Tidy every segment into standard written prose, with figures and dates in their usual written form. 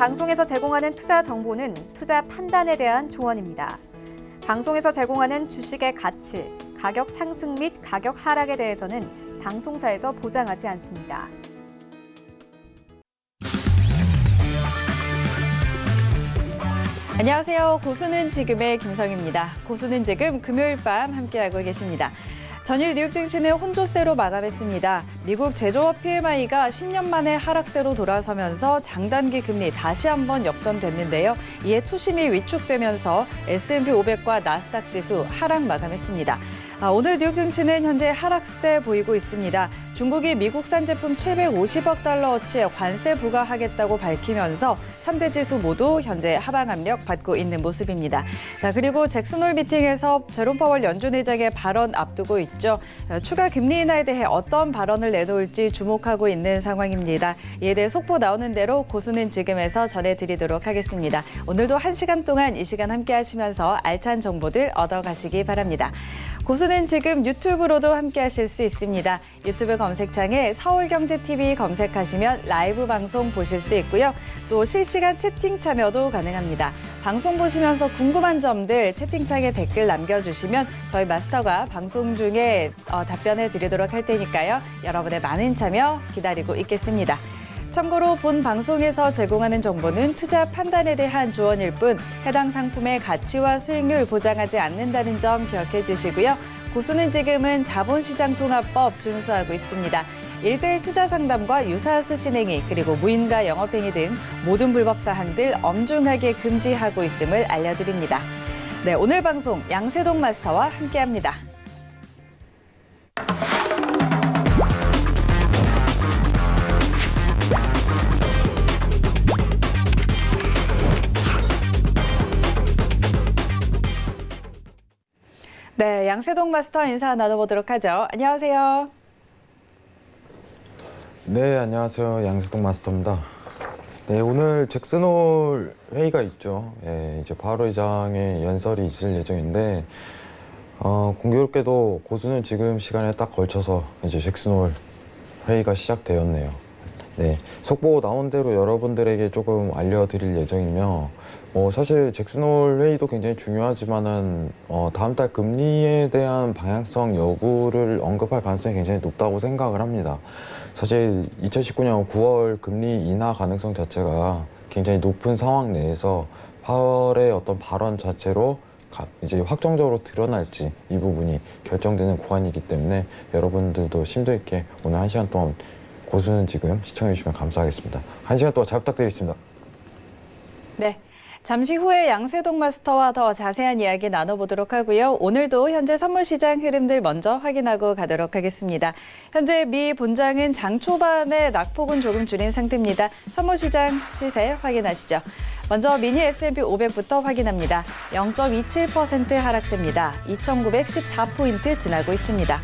방송에서 제공하는 투자 정보는 투자 판단에 대한 조언입니다. 방송에서 제공하는 주식의 가치, 가격 상승 및 가격 하락에 대해서는 방송사에서 보장하지 않습니다. 안녕하세요. 고수는 지금의 김성입니다. 고수는 지금 금요일 밤 함께하고 계십니다. 전일 뉴욕 증시는 혼조세로 마감했습니다. 미국 제조업 PMI가 10년 만에 하락세로 돌아서면서 장단기 금리 다시 한번 역전됐는데요. 이에 투심이 위축되면서 S&P 500과 나스닥 지수 하락 마감했습니다. 오늘 뉴욕 증시는 현재 하락세 보이고 있습니다. 중국이 미국산 제품 750억 달러어치의 관세 부과하겠다고 밝히면서 3대 지수 모두 현재 하방 압력 받고 있는 모습입니다. 자, 그리고 잭슨홀 미팅에서 제롬 파월 연준 의장의 발언 앞두고 있죠. 추가 금리 인하에 대해 어떤 발언을 내놓을지 주목하고 있는 상황입니다. 이에 대해 속보 나오는 대로 고수는 지금에서 전해드리도록 하겠습니다. 오늘도 1시간 동안 이 시간 함께 하시면서 알찬 정보들 얻어가시기 바랍니다. 고수는 지금 유튜브로도 함께 하실 수 있습니다. 유튜브 검색창에 서울경제TV 검색하시면 라이브 방송 보실 수 있고요. 또 실시간 채팅 참여도 가능합니다. 방송 보시면서 궁금한 점들 채팅창에 댓글 남겨주시면 저희 마스터가 방송 중에 답변해 드리도록 할 테니까요. 여러분의 많은 참여 기다리고 있겠습니다. 참고로 본 방송에서 제공하는 정보는 투자 판단에 대한 조언일 뿐 해당 상품의 가치와 수익률 보장하지 않는다는 점 기억해 주시고요. 고수는 지금은 자본시장통합법 준수하고 있습니다. 1:1 투자 상담과 유사수 신행위 그리고 무인가 영업행위 등 모든 불법 사항들 엄중하게 금지하고 있음을 알려드립니다. 네, 오늘 방송 양세동 마스터와 함께합니다. 네, 양세동 마스터 인사 나눠보도록 하죠. 안녕하세요. 네, 안녕하세요. 양세동 마스터입니다. 네, 오늘 잭슨홀 회의가 있죠. 예, 이제 파월 의장의 연설이 있을 예정인데, 공교롭게도 고수는 지금 시간에 딱 걸쳐서 이제 잭슨홀 회의가 시작되었네요. 네, 속보 나온 대로 여러분들에게 조금 알려드릴 예정이며, 사실 잭슨홀 회의도 굉장히 중요하지만은, 다음 달 금리에 대한 방향성 여부를 언급할 가능성이 굉장히 높다고 생각을 합니다. 사실 2019년 9월 금리 인하 가능성 자체가 굉장히 높은 상황 내에서 파월의 어떤 발언 자체로 이제 확정적으로 드러날지 이 부분이 결정되는 구간이기 때문에 여러분들도 심도 있게 오늘 1시간 동안 고수는 지금 시청해 주시면 감사하겠습니다. 1시간 동안 잘 부탁드리겠습니다. 네. 잠시 후에 양세동 마스터와 더 자세한 이야기 나눠보도록 하고요. 오늘도 현재 선물시장 흐름들 먼저 확인하고 가도록 하겠습니다. 현재 미 본장은 장 초반에 낙폭은 조금 줄인 상태입니다. 선물시장 시세 확인하시죠. 먼저 미니 S&P 500부터 확인합니다. 0.27% 하락세입니다. 2,914포인트 지나고 있습니다.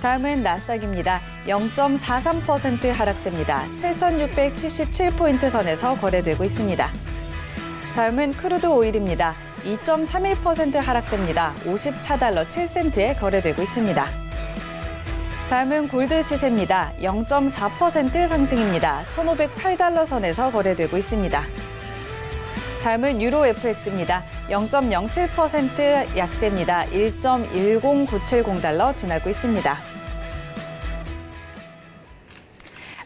다음은 나스닥입니다. 0.43% 하락세입니다. 7,677포인트 선에서 거래되고 있습니다. 다음은 크루드 오일입니다. 2.31% 하락세입니다. 54달러 7센트에 거래되고 있습니다. 다음은 골드 시세입니다. 0.4% 상승입니다. 1,508달러 선에서 거래되고 있습니다. 다음은 유로 FX입니다. 0.07% 약세입니다. 1.10970달러 지나고 있습니다.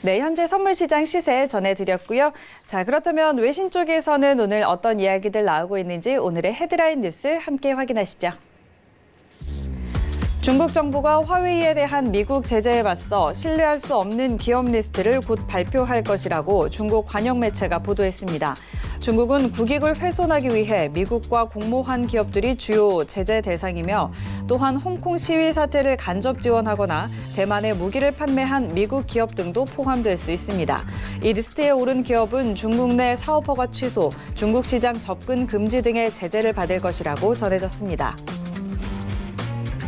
네, 현재 선물시장 시세 전해드렸고요. 자, 그렇다면 외신 쪽에서는 오늘 어떤 이야기들 나오고 있는지 오늘의 헤드라인 뉴스 함께 확인하시죠. 중국 정부가 화웨이에 대한 미국 제재에 맞서 신뢰할 수 없는 기업 리스트를 곧 발표할 것이라고 중국 관영 매체가 보도했습니다. 중국은 국익을 훼손하기 위해 미국과 공모한 기업들이 주요 제재 대상이며 또한 홍콩 시위 사태를 간접 지원하거나 대만에 무기를 판매한 미국 기업 등도 포함될 수 있습니다. 이 리스트에 오른 기업은 중국 내 사업 허가 취소, 중국 시장 접근 금지 등의 제재를 받을 것이라고 전해졌습니다.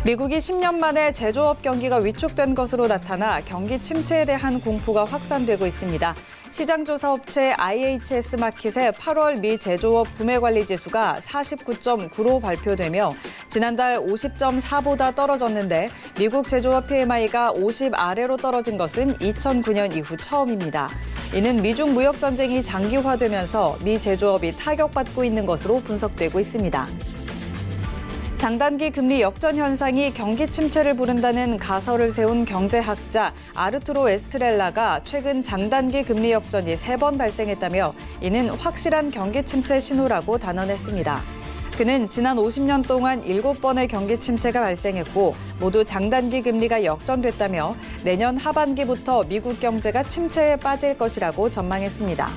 미국이 10년 만에 제조업 경기가 위축된 것으로 나타나 경기 침체에 대한 공포가 확산되고 있습니다. 시장조사 업체 IHS 마킷의 8월 미 제조업 구매관리 지수가 49.9로 발표되며 지난달 50.4보다 떨어졌는데 미국 제조업 PMI가 50 아래로 떨어진 것은 2009년 이후 처음입니다. 이는 미중 무역 전쟁이 장기화되면서 미 제조업이 타격받고 있는 것으로 분석되고 있습니다. 장단기 금리 역전 현상이 경기 침체를 부른다는 가설을 세운 경제학자 아르투로 에스트렐라가 최근 장단기 금리 역전이 3번 발생했다며 이는 확실한 경기 침체 신호라고 단언했습니다. 그는 지난 50년 동안 7번의 경기 침체가 발생했고 모두 장단기 금리가 역전됐다며 내년 하반기부터 미국 경제가 침체에 빠질 것이라고 전망했습니다.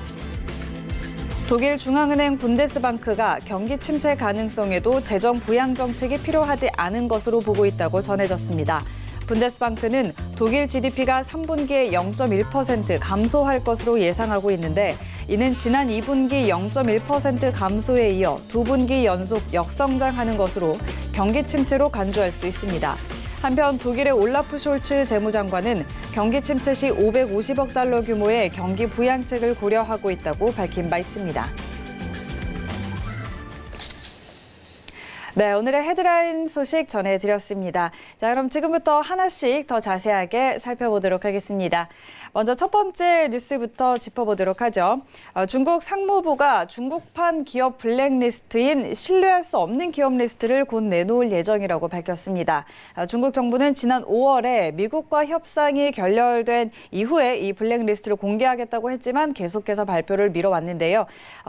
독일 중앙은행 분데스방크가 경기 침체 가능성에도 재정 부양 정책이 필요하지 않은 것으로 보고 있다고 전해졌습니다. 분데스방크는 독일 GDP가 3분기에 0.1% 감소할 것으로 예상하고 있는데 이는 지난 2분기 0.1% 감소에 이어 2분기 연속 역성장하는 것으로 경기 침체로 간주할 수 있습니다. 한편 독일의 올라프 숄츠 재무장관은 경기 침체 시 550억 달러 규모의 경기 부양책을 고려하고 있다고 밝힌 바 있습니다. 네, 오늘의 헤드라인 소식 전해드렸습니다. 자, 그럼 지금부터 하나씩 더 자세하게 살펴보도록 하겠습니다. 먼저 첫 번째 뉴스부터 짚어보도록 하죠. 중국 상무부가 중국판 기업 블랙리스트인 신뢰할 수 없는 기업 리스트를 곧 내놓을 예정이라고 밝혔습니다. 중국 정부는 지난 5월에 미국과 협상이 결렬된 이후에 이 블랙리스트를 공개하겠다고 했지만 계속해서 발표를 미뤄왔는데요.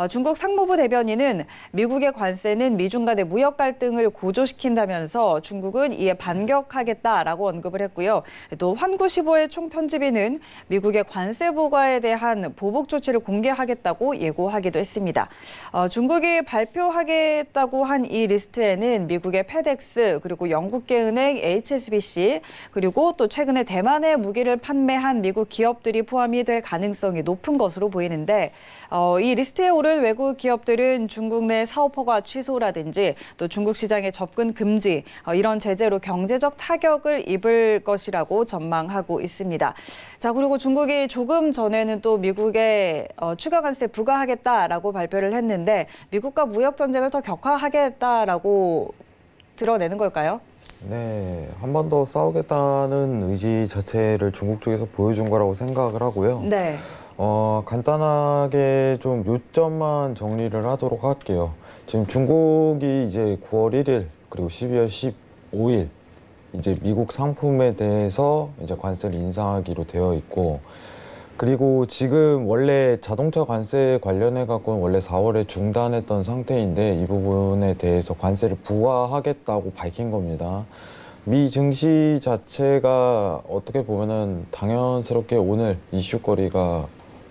중국 상무부 대변인은 미국의 관세는 미중 간의 무역 갈등을 고조시킨다면서 중국은 이에 반격하겠다라고 언급을 했고요. 또 환구15의 총편집인은 미국의 관세 부과에 대한 보복 조치를 공개하겠다고 예고하기도 했습니다. 중국이 발표하겠다고 한 이 리스트에는 미국의 페덱스, 그리고 영국계 은행 HSBC, 그리고 또 최근에 대만에 무기를 판매한 미국 기업들이 포함이 될 가능성이 높은 것으로 보이는데 이 리스트에 오른 외국 기업들은 중국 내 사업 허가 취소라든지 또 중국 시장에 접근 금지 이런 제재로 경제적 타격을 입을 것이라고 전망하고 있습니다. 자, 그리고 중국이 조금 전에는 또 미국에 추가 관세 부과하겠다라고 발표를 했는데 미국과 무역 전쟁을 더 격화하겠다라고 드러내는 걸까요? 네, 한 번 더 싸우겠다는 의지 자체를 중국 쪽에서 보여준 거라고 생각을 하고요. 네. 간단하게 좀 요점만 정리를 하도록 할게요. 지금 중국이 이제 9월 1일 그리고 12월 15일 이제 미국 상품에 대해서 이제 관세를 인상하기로 되어 있고, 그리고 지금 원래 자동차 관세 관련해 갖고는 원래 4월에 중단했던 상태인데 이 부분에 대해서 관세를 부과하겠다고 밝힌 겁니다. 미 증시 자체가 어떻게 보면은 당연스럽게 오늘 이슈거리가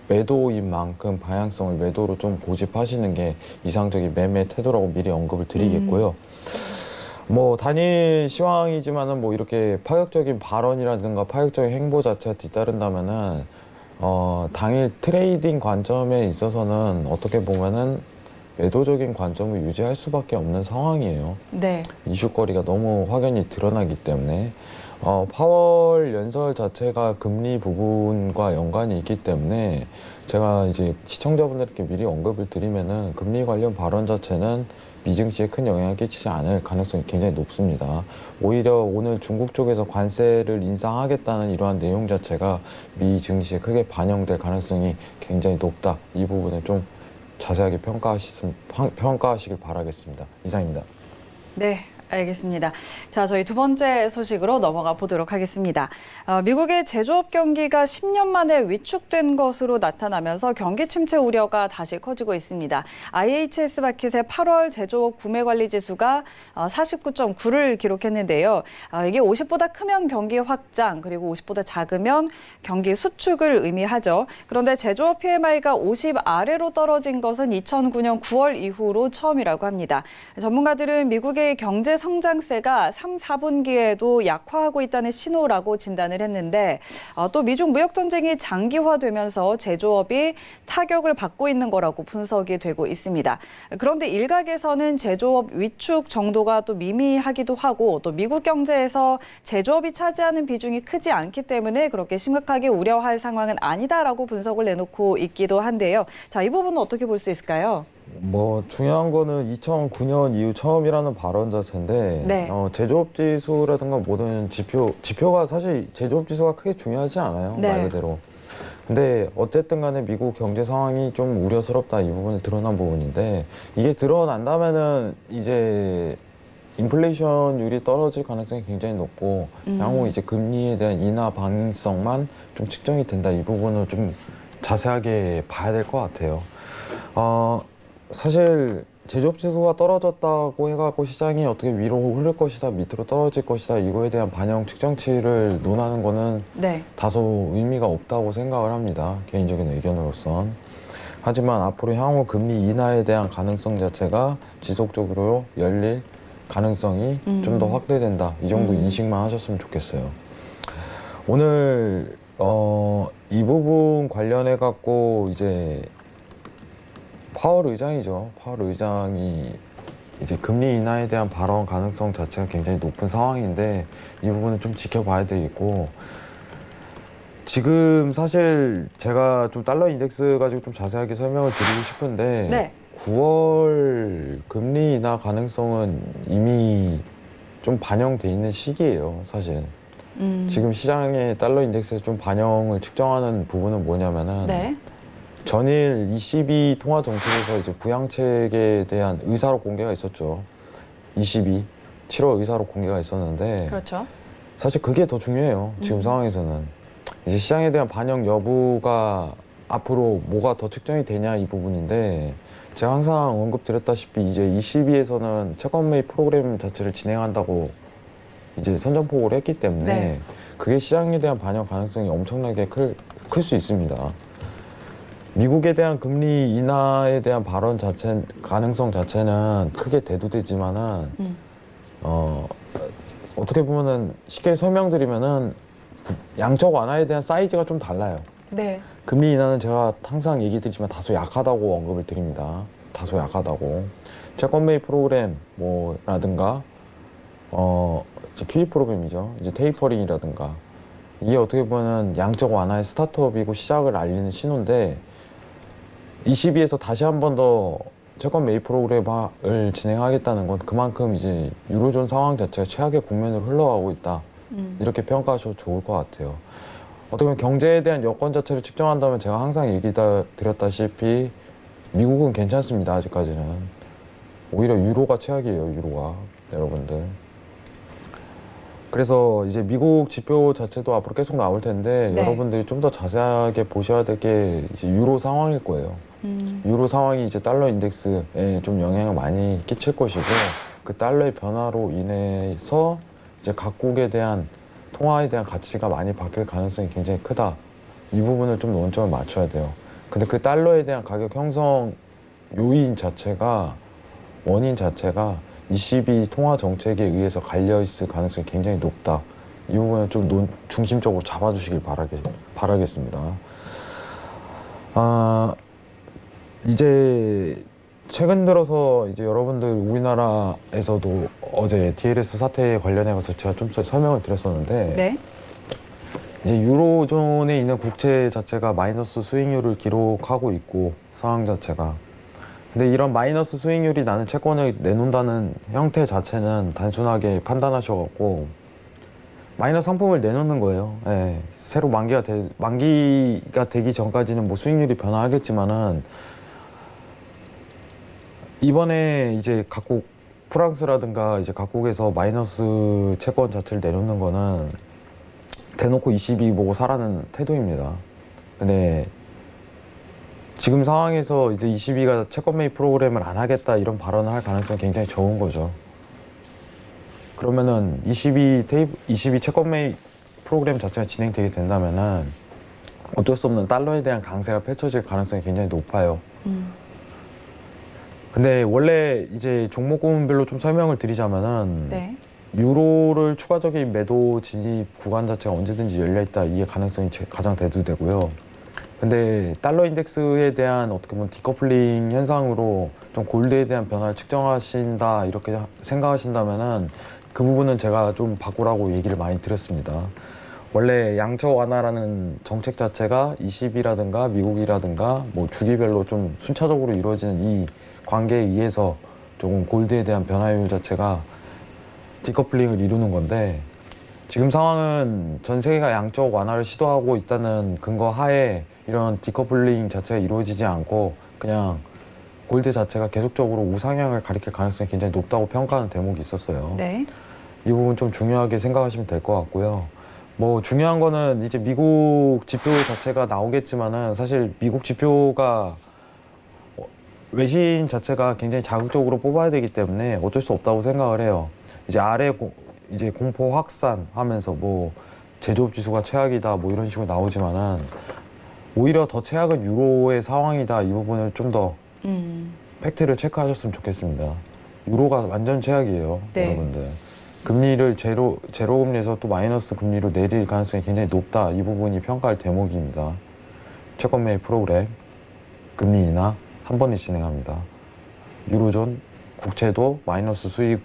매도인 만큼 방향성을 매도로 좀 고집하시는 게 이상적인 매매 태도라고 미리 언급을 드리겠고요. 뭐 단일 시황이지만은 뭐 이렇게 파격적인 발언이라든가 파격적인 행보 자체가 뒤따른다면은 당일 트레이딩 관점에 있어서는 어떻게 보면은 매도적인 관점을 유지할 수밖에 없는 상황이에요. 네. 이슈거리가 너무 확연히 드러나기 때문에 파월 연설 자체가 금리 부분과 연관이 있기 때문에 제가 이제 시청자분들께 미리 언급을 드리면은 금리 관련 발언 자체는 미증시에 큰 영향을 끼치지 않을 가능성이 굉장히 높습니다. 오히려 오늘 중국 쪽에서 관세를 인상하겠다는 이러한 내용 자체가 미 증시에 크게 반영될 가능성이 굉장히 높다. 이 부분을 좀 자세하게 평가하시길 바라겠습니다. 이상입니다. 네. 알겠습니다. 자, 저희 두 번째 소식으로 넘어가 보도록 하겠습니다. 미국의 제조업 경기가 10년 만에 위축된 것으로 나타나면서 경기 침체 우려가 다시 커지고 있습니다. IHS 마킷의 8월 제조업 구매 관리 지수가 49.9를 기록했는데요. 이게 50보다 크면 경기 확장, 그리고 50보다 작으면 경기 수축을 의미하죠. 그런데 제조업 PMI가 50 아래로 떨어진 것은 2009년 9월 이후로 처음이라고 합니다. 전문가들은 미국의 경제 성장세가 3, 4분기에도 약화하고 있다는 신호라고 진단을 했는데 또 미중 무역 전쟁이 장기화되면서 제조업이 타격을 받고 있는 거라고 분석이 되고 있습니다. 그런데 일각에서는 제조업 위축 정도가 또 미미하기도 하고 또 미국 경제에서 제조업이 차지하는 비중이 크지 않기 때문에 그렇게 심각하게 우려할 상황은 아니다라고 분석을 내놓고 있기도 한데요. 자, 이 부분은 어떻게 볼 수 있을까요? 뭐 중요한 거는 2009년 이후 처음이라는 발언 자체인데 네. 제조업 지수라든가 모든 지표가 사실 제조업 지수가 크게 중요하지 않아요. 네. 말 그대로. 근데 어쨌든 간에 미국 경제 상황이 좀 우려스럽다 이 부분이 드러난 부분인데 이게 드러난다면은 이제 인플레이션율이 떨어질 가능성이 굉장히 높고 향후 이제 금리에 대한 인하 방향성만 좀 측정이 된다 이 부분을 좀 자세하게 봐야 될 것 같아요. 사실 제조업 지수가 떨어졌다고 해갖고 시장이 어떻게 위로 흐를 것이다, 밑으로 떨어질 것이다 이거에 대한 반영 측정치를 논하는 거는 네. 다소 의미가 없다고 생각을 합니다. 개인적인 의견으로선. 하지만 앞으로 향후 금리 인하에 대한 가능성 자체가 지속적으로 열릴 가능성이 좀 더 확대된다. 이 정도 인식만 하셨으면 좋겠어요. 오늘 이 부분 관련해 갖고 이제 파월 의장이죠. 파월 의장이 이제 금리 인하에 대한 발언 가능성 자체가 굉장히 높은 상황인데 이 부분은 좀 지켜봐야 되겠고 지금 사실 제가 좀 달러 인덱스 가지고 좀 자세하게 설명을 드리고 싶은데 네. 9월 금리 인하 가능성은 이미 좀 반영돼 있는 시기예요, 사실. 지금 시장의 달러 인덱스에서 좀 반영을 측정하는 부분은 뭐냐면은 네. 전일 ECB 통화 정책에서 이제 부양책에 대한 의사록 공개가 있었죠. 7월 의사록 공개가 있었는데 그렇죠. 사실 그게 더 중요해요. 지금 상황에서는 이제 시장에 대한 반영 여부가 앞으로 뭐가 더 측정이 되냐 이 부분인데 제가 항상 언급드렸다시피 이제 ECB에서는 채권 매입 프로그램 자체를 진행한다고 이제 선전포고를 했기 때문에 네. 그게 시장에 대한 반영 가능성이 엄청나게 클 수 있습니다. 미국에 대한 금리 인하에 대한 발언 자체 가능성 자체는 크게 대두되지만은 어떻게 보면은 쉽게 설명드리면은 양적 완화에 대한 사이즈가 좀 달라요. 네. 금리 인하는 제가 항상 얘기 드리지만 다소 약하다고 언급을 드립니다. 다소 약하다고. 채권 매입 프로그램 뭐라든가 이제 QE 프로그램이죠. 이제 테이퍼링이라든가 이게 어떻게 보면 양적 완화의 스타트업이고 시작을 알리는 신호인데 ECB에서 다시 한 번 더 채권 매입 프로그램을 진행하겠다는 건 그만큼 이제 유로존 상황 자체가 최악의 국면으로 흘러가고 있다. 이렇게 평가하셔도 좋을 것 같아요. 어떻게 보면 경제에 대한 여건 자체를 측정한다면 제가 항상 얘기 드렸다시피 미국은 괜찮습니다. 아직까지는. 오히려 유로가 최악이에요. 유로가. 여러분들. 그래서 이제 미국 지표 자체도 앞으로 계속 나올 텐데 네. 여러분들이 좀 더 자세하게 보셔야 될 게 이제 유로 상황일 거예요. 유로 상황이 이제 달러 인덱스에 좀 영향을 많이 끼칠 것이고 그 달러의 변화로 인해서 이제 각국에 대한 통화에 대한 가치가 많이 바뀔 가능성이 굉장히 크다. 이 부분을 좀 논점을 맞춰야 돼요. 근데 그 달러에 대한 가격 형성 요인 자체가 원인 자체가 ECB 통화 정책에 의해서 갈려 있을 가능성이 굉장히 높다. 이 부분을 좀 중심적으로 잡아주시길 바라겠습니다. 이제 최근 들어서 이제 여러분들 우리나라에서도 어제 DLS 사태에 관련해서 제가 좀 설명을 드렸었는데 네. 이제 유로존에 있는 국채 자체가 마이너스 수익률을 기록하고 있고 상황 자체가 근데 이런 마이너스 수익률이 나는 채권을 내놓는다는 형태 자체는 단순하게 판단하셔갖고 마이너스 상품을 내놓는 거예요. 예, 새로 만기가 되기 전까지는 뭐 수익률이 변화하겠지만은 이번에 이제 각국 프랑스라든가 이제 각국에서 마이너스 채권 자체를 내놓는 거는 대놓고 ECB 보고 사라는 태도입니다. 근데 지금 상황에서 이제 ECB가 채권 매입 프로그램을 안 하겠다 이런 발언을 할 가능성이 굉장히 적은 거죠. 그러면은 ECB 채권 매입 프로그램 자체가 진행되게 된다면은 어쩔 수 없는 달러에 대한 강세가 펼쳐질 가능성이 굉장히 높아요. 근데 원래 이제 종목군별로 좀 설명을 드리자면은 네. 유로를 추가적인 매도 진입 구간 자체가 언제든지 열려 있다. 이게 가능성이 가장 대두되고요. 근데 달러 인덱스에 대한 어떻게 보면 디커플링 현상으로 좀 골드에 대한 변화를 측정하신다 이렇게 생각하신다면은 그 부분은 제가 좀 바꾸라고 얘기를 많이 드렸습니다. 원래 양적 완화라는 정책 자체가 ECB라든가 미국이라든가 뭐 주기별로 좀 순차적으로 이루어지는 이 관계에 의해서 조금 골드에 대한 변화율 자체가 디커플링을 이루는 건데 지금 상황은 전 세계가 양적 완화를 시도하고 있다는 근거 하에 이런 디커플링 자체가 이루어지지 않고 그냥 골드 자체가 계속적으로 우상향을 가리킬 가능성이 굉장히 높다고 평가하는 대목이 있었어요. 네. 이 부분 좀 중요하게 생각하시면 될 것 같고요. 뭐 중요한 거는 이제 미국 지표 자체가 나오겠지만은 사실 미국 지표가 외신 자체가 굉장히 자극적으로 뽑아야 되기 때문에 어쩔 수 없다고 생각을 해요. 이제 이제 공포 확산하면서 뭐 제조업 지수가 최악이다 뭐 이런 식으로 나오지만은 오히려 더 최악은 유로의 상황이다. 이 부분을 좀 더 팩트를 체크하셨으면 좋겠습니다. 유로가 완전 최악이에요, 네. 여러분들. 금리를 제로 금리에서 또 마이너스 금리로 내릴 가능성이 굉장히 높다. 이 부분이 평가할 대목입니다. 채권 매입 프로그램 금리 인하 한 번에 진행합니다. 유로존 국채도 마이너스 수익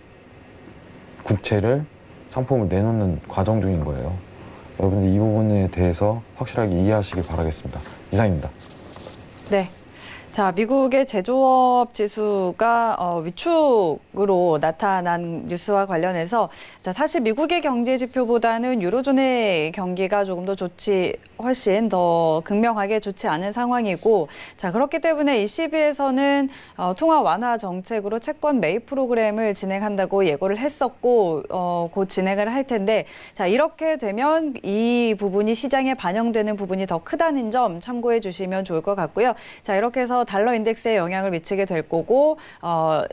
국채를 상품을 내놓는 과정 중인 거예요. 여러분들 이 부분에 대해서 확실하게 이해하시길 바라겠습니다. 이상입니다. 네. 자, 미국의 제조업 지수가 위축으로 나타난 뉴스와 관련해서 자, 사실 미국의 경제 지표보다는 유로존의 경기가 조금 더 훨씬 더 극명하게 좋지 않은 상황이고 자, 그렇기 때문에 ECB에서는 통화 완화 정책으로 채권 매입 프로그램을 진행한다고 예고를 했었고 곧 진행을 할 텐데 자, 이렇게 되면 이 부분이 시장에 반영되는 부분이 더 크다는 점 참고해 주시면 좋을 것 같고요. 자, 이렇게 해서 달러 인덱스에 영향을 미치게 될 거고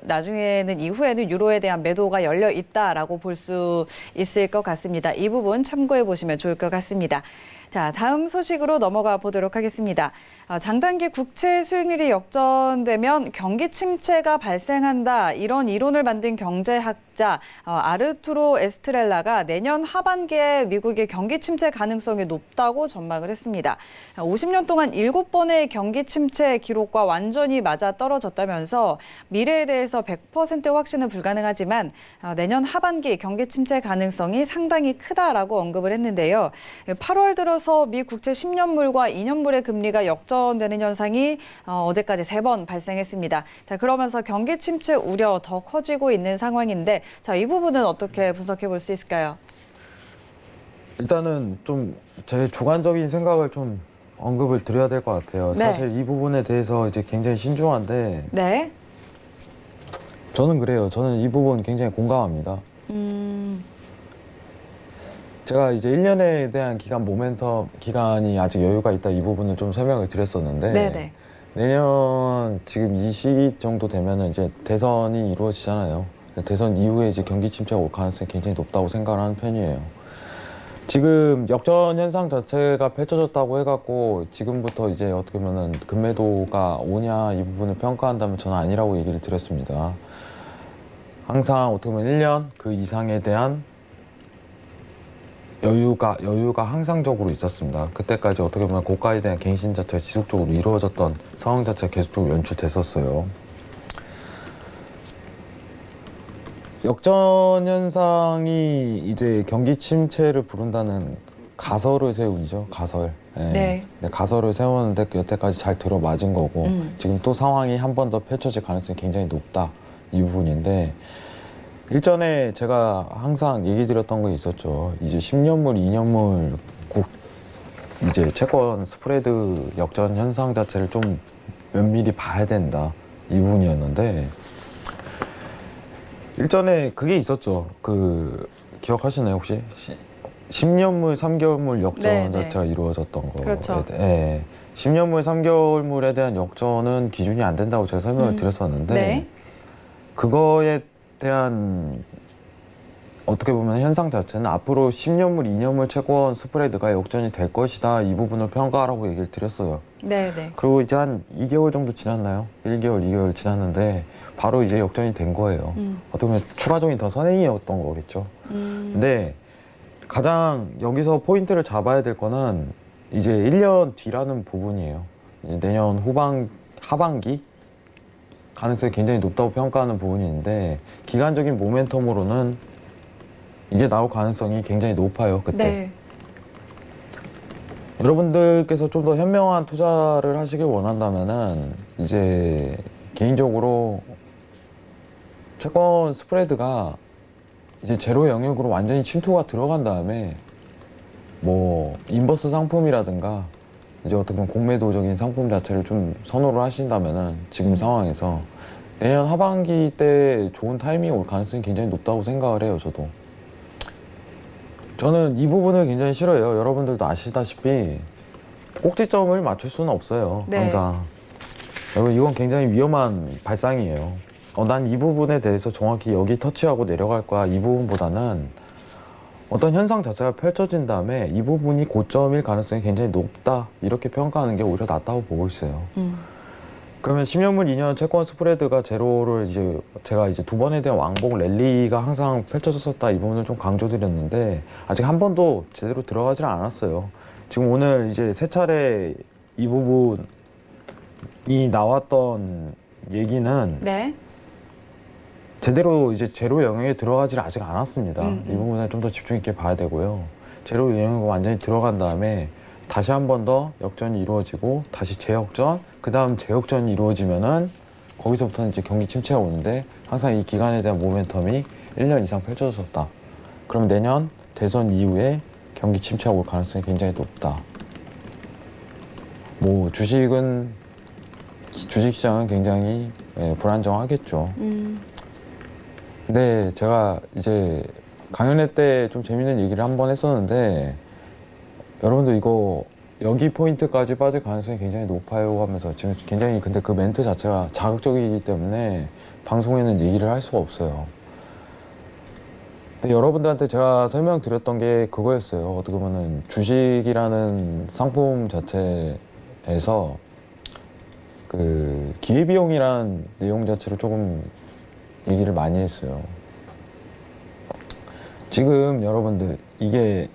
나중에는 이후에는 유로에 대한 매도가 열려 있다라고 볼 수 있을 것 같습니다. 이 부분 참고해 보시면 좋을 것 같습니다. 자, 다음 소식으로 넘어가 보도록 하겠습니다. 장단기 국채 수익률이 역전되면 경기 침체가 발생한다. 이런 이론을 만든 경제학자 아르투로 에스트렐라가 내년 하반기에 미국의 경기 침체 가능성이 높다고 전망을 했습니다. 50년 동안 7번의 경기 침체 기록과 완전히 맞아 떨어졌다면서 미래에 대해서 100% 확신은 불가능하지만 내년 하반기 경기 침체 가능성이 상당히 크다라고 언급을 했는데요. 8월 들어서 미 국채 10년물과 2년물의 금리가 역전되는 현상이 어제까지 3번 발생했습니다. 자, 그러면서 경기 침체 우려 더 커지고 있는 상황인데 자, 이 부분은 어떻게 분석해 볼 수 있을까요? 일단은 좀 제 주관적인 생각을 좀 언급을 드려야 될 것 같아요. 네. 사실 이 부분에 대해서 이제 굉장히 신중한데 네. 저는 그래요. 저는 이 부분 굉장히 공감합니다. 제가 이제 1년에 대한 기간이 아직 여유가 있다 이 부분을 좀 설명을 드렸었는데 네네. 내년 지금 이 시기 정도 되면은 이제 대선이 이루어지잖아요. 대선 이후에 이제 경기 침체가 올 가능성이 굉장히 높다고 생각을 하는 편이에요. 지금 역전 현상 자체가 펼쳐졌다고 해갖고 지금부터 이제 어떻게 보면은 금매도가 오냐 이 부분을 평가한다면 저는 아니라고 얘기를 드렸습니다. 항상 어떻게 보면 1년 그 이상에 대한 여유가 항상적으로 있었습니다. 그때까지 어떻게 보면 고가에 대한 갱신 자체가 지속적으로 이루어졌던 상황 자체가 계속적으로 연출됐었어요. 역전 현상이 이제 경기 침체를 부른다는 가설을 세우죠. 가설. 예. 네. 근데 가설을 세우는데 여태까지 잘 들어맞은 거고 지금 또 상황이 한 번 더 펼쳐질 가능성이 굉장히 높다. 이 부분인데 일전에 제가 항상 얘기 드렸던 거 있었죠. 이제 10년물, 2년물 이제 채권 스프레드 역전 현상 자체를 좀 면밀히 봐야 된다. 이 부분이었는데 일전에 그게 있었죠. 그 기억하시나요 혹시? 10년물, 3개월물 역전 네, 자체가 이루어졌던 거. 그렇죠. 예. 10년물, 3개월물에 대한 역전은 기준이 안 된다고 제가 설명을 드렸었는데 네. 그거에 대한 어떻게 보면 현상 자체는 앞으로 10년물, 2년물 채권 스프레드가 역전이 될 것이다. 이 부분을 평가하라고 얘기를 드렸어요. 네네. 그리고 이제 한 2개월 정도 지났나요? 1개월, 2개월 지났는데 바로 이제 역전이 된 거예요. 어떻게 보면 추가적인 더 선행이었던 거겠죠. 근데 가장 여기서 포인트를 잡아야 될 거는 이제 1년 뒤라는 부분이에요. 이제 내년 하반기 가능성이 굉장히 높다고 평가하는 부분이 있는데 기간적인 모멘텀으로는 이게 나올 가능성이 굉장히 높아요. 그때. 네. 여러분들께서 좀 더 현명한 투자를 하시길 원한다면은 이제 개인적으로 채권 스프레드가 이제 제로 영역으로 완전히 침투가 들어간 다음에 뭐 인버스 상품이라든가 이제 어떻게 보면 공매도적인 상품 자체를 좀 선호를 하신다면은 지금 상황에서 내년 하반기 때 좋은 타이밍이 올 가능성이 굉장히 높다고 생각을 해요. 저는 이 부분을 굉장히 싫어해요. 여러분들도 아시다시피 꼭지점을 맞출 수는 없어요. 네. 항상. 여러분 이건 굉장히 위험한 발상이에요. 난 이 부분에 대해서 정확히 여기 터치하고 내려갈 거야. 이 부분보다는 어떤 현상 자체가 펼쳐진 다음에 이 부분이 고점일 가능성이 굉장히 높다. 이렇게 평가하는 게 오히려 낫다고 보고 있어요. 그러면 10년물 2년 채권 스프레드가 제로를 이제 제가 이제 두 번에 대한 왕복 랠리가 항상 펼쳐졌었다. 이 부분을 좀 강조드렸는데 아직 한 번도 제대로 들어가질 않았어요. 지금 오늘 이제 세 차례 이 부분이 나왔던 얘기는 네. 제대로 이제 제로 영역에 들어가질 아직 않았습니다. 이 부분에 좀 더 집중 있게 봐야 되고요. 제로 영역에 완전히 들어간 다음에 다시 한 번 더 역전이 이루어지고 다시 재역전, 그 다음 재역전이 이루어지면은 거기서부터는 이제 경기 침체가 오는데 항상 이 기간에 대한 모멘텀이 1년 이상 펼쳐졌었다. 그럼 내년 대선 이후에 경기 침체가 올 가능성이 굉장히 높다. 뭐 주식시장은 굉장히 불안정하겠죠. 근데 제가 이제 강연회 때 좀 재밌는 얘기를 한번 했었는데 여러분들 이거 여기 포인트까지 빠질 가능성이 굉장히 높아요 하면서 지금 굉장히 근데 그 멘트 자체가 자극적이기 때문에 방송에는 얘기를 할 수가 없어요. 근데 여러분들한테 제가 설명드렸던 게 그거였어요. 어떻게 보면은 주식이라는 상품 자체에서 그 기회비용이라는 내용 자체를 조금 얘기를 많이 했어요. 지금 여러분들 이게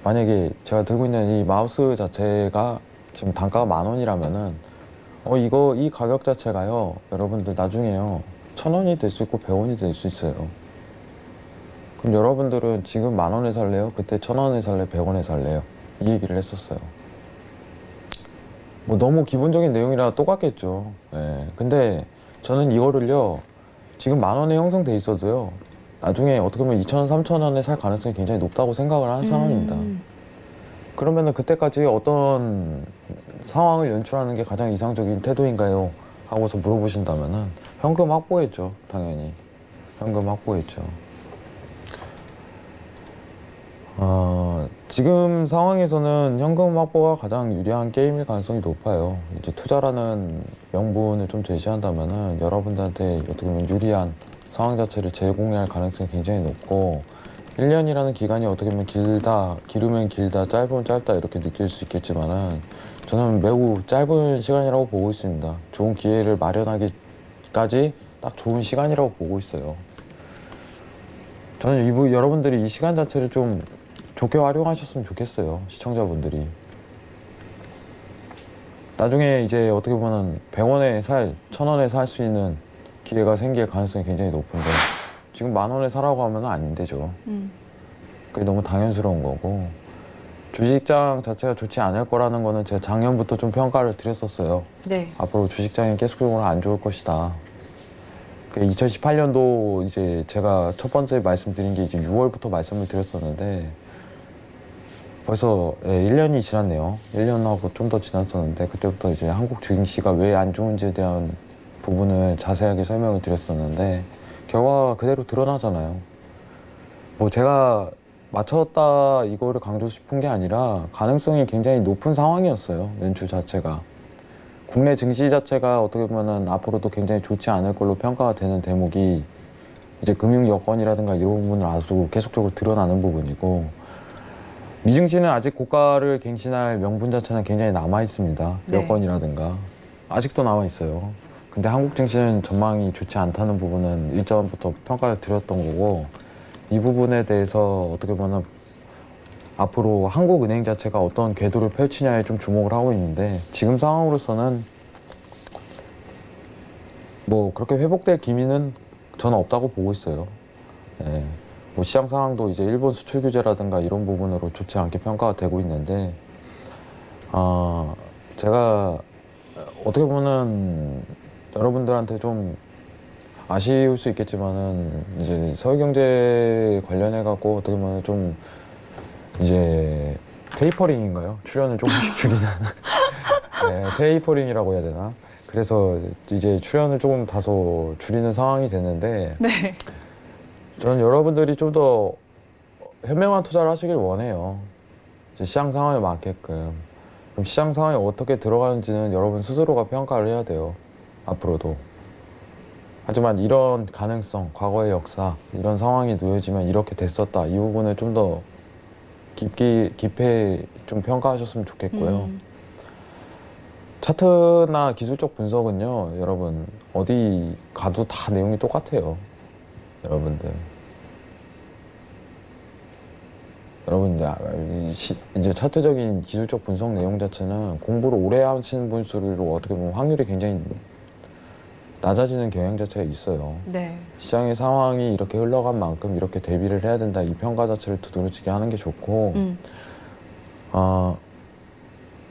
만약에 제가 들고 있는 이 마우스 자체가 지금 단가가 10,000원이라면은 이 가격 자체가요 여러분들 나중에요 1,000원이 될 수 있고 100원이 될 수 있어요. 그럼 여러분들은 지금 10,000원에 살래요? 그때 1,000원에 살래? 100원에 살래요? 이 얘기를 했었어요. 뭐 너무 기본적인 내용이라 똑같겠죠. 예. 근데 저는 이거를요 지금 10,000원에 형성돼 있어도요 나중에 어떻게 보면 2,000원, 3,000원에 살 가능성이 굉장히 높다고 생각을 하는 상황입니다. 그러면은 그때까지 어떤 상황을 연출하는 게 가장 이상적인 태도인가요? 하고서 물어보신다면은 현금 확보했죠. 당연히 현금 확보했죠. 지금 상황에서는 현금 확보가 가장 유리한 게임일 가능성이 높아요. 이제 투자라는 명분을 좀 제시한다면은 여러분들한테 어떻게 보면 유리한 상황 자체를 제공할 가능성이 굉장히 높고 1년이라는 기간이 어떻게 보면 길으면 길다, 짧으면 짧다 이렇게 느낄 수 있겠지만은 저는 매우 짧은 시간이라고 보고 있습니다. 좋은 기회를 마련하기까지 딱 좋은 시간이라고 보고 있어요. 저는 여러분들이 이 시간 자체를 좀 좋게 활용하셨으면 좋겠어요. 시청자분들이. 나중에 이제 어떻게 보면 100원에 1,000원에 살 수 있는 기회가 생길 가능성이 굉장히 높은데 지금 10,000원에 사라고 하면 안 되죠. 그게 너무 당연스러운 거고 주식장 자체가 좋지 않을 거라는 거는 제가 작년부터 좀 평가를 드렸었어요. 네. 앞으로 주식장이 계속적으로 안 좋을 것이다. 2018년도 이제 제가 첫 번째 말씀드린 게 이제 6월부터 말씀을 드렸었는데 벌써 1년이 지났네요. 1년하고 좀 더 지났었는데 그때부터 이제 한국 증시가 왜 안 좋은지에 대한 부분을 자세하게 설명을 드렸었는데 결과가 그대로 드러나잖아요. 뭐 제가 맞췄다 이거를 강조 싶은 게 아니라 가능성이 굉장히 높은 상황이었어요. 연출 자체가. 국내 증시 자체가 어떻게 보면은 앞으로도 굉장히 좋지 않을 걸로 평가가 되는 대목이 이제 금융 여건이라든가 이런 부분을 아주 계속적으로 드러나는 부분이고, 미증시는 아직 고가를 갱신할 명분 자체는 굉장히 남아 있습니다. 네. 여건이라든가 아직도 남아 있어요. 근데 한국 증시는 전망이 좋지 않다는 부분은 일전부터 평가를 드렸던 거고, 이 부분에 대해서 어떻게 보면 앞으로 한국은행 자체가 어떤 궤도를 펼치냐에 좀 주목을 하고 있는데, 지금 상황으로서는 뭐 그렇게 회복될 기미는 저는 없다고 보고 있어요. 예. 뭐 시장 상황도 이제 일본 수출 규제라든가 이런 부분으로 좋지 않게 평가가 되고 있는데, 제가 어떻게 보면 여러분들한테 좀 아쉬울 수 있겠지만은, 이제 서울경제 관련해 갖고 어떻게 보면 좀 이제 테이퍼링인가요? 출연을 조금씩 줄이는 네, 테이퍼링이라고 해야 되나? 그래서 이제 출연을 조금 다소 줄이는 상황이 됐는데, 네. 저는 여러분들이 좀 더 현명한 투자를 하시길 원해요. 이제 시장 상황에 맞게끔. 그럼 시장 상황이 어떻게 들어가는지는 여러분 스스로가 평가를 해야 돼요. 앞으로도. 하지만 이런 가능성, 과거의 역사, 이런 상황이 놓여지면 이렇게 됐었다. 이 부분을 좀 더 깊이 좀 평가하셨으면 좋겠고요. 차트나 기술적 분석은요, 여러분, 어디 가도 다 내용이 똑같아요. 여러분들. 여러분, 이제 차트적인 기술적 분석 내용 자체는 공부를 오래 하시는 분수로 어떻게 보면 확률이 굉장히 낮아지는 경향 자체가 있어요. 네. 시장의 상황이 이렇게 흘러간 만큼 이렇게 대비를 해야 된다. 이 평가 자체를 두드러지게 하는 게 좋고,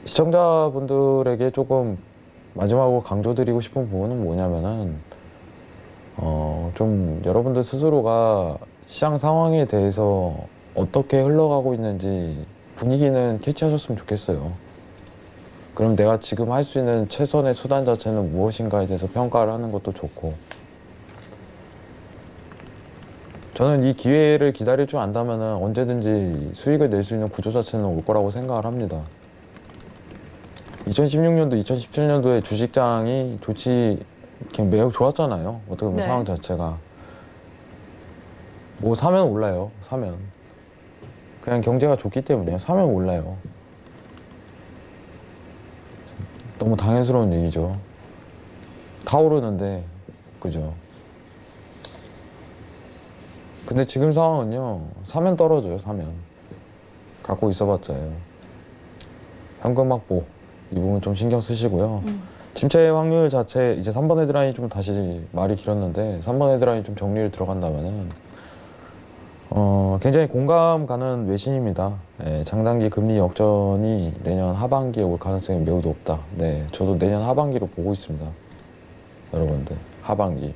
시청자분들에게 조금 마지막으로 강조드리고 싶은 부분은 뭐냐면은, 좀 여러분들 스스로가 시장 상황에 대해서 어떻게 흘러가고 있는지 분위기는 캐치하셨으면 좋겠어요. 그럼 내가 지금 할 수 있는 최선의 수단 자체는 무엇인가에 대해서 평가를 하는 것도 좋고, 저는 이 기회를 기다릴 줄 안다면 언제든지 수익을 낼 수 있는 구조 자체는 올 거라고 생각을 합니다. 2016년도, 2017년도에 주식장이 매우 좋았잖아요. 어떻게 보면 네. 상황 자체가. 뭐 사면 올라요. 사면. 그냥 경제가 좋기 때문에요. 사면 올라요. 너무 당연스러운 얘기죠. 다 오르는데, 그죠? 근데 지금 상황은요, 사면 떨어져요, 사면. 갖고 있어봤자요. 현금 확보, 이 부분 좀 신경 쓰시고요. 침체 확률 자체, 이제 3번 헤드라인이 좀 다시 말이 길었는데, 3번 헤드라인이 좀 정리를 들어간다면은, 굉장히 공감 가는 외신입니다. 네, 장단기 금리 역전이 내년 하반기에 올 가능성이 매우 높다. 네, 저도 내년 하반기로 보고 있습니다. 여러분들, 하반기.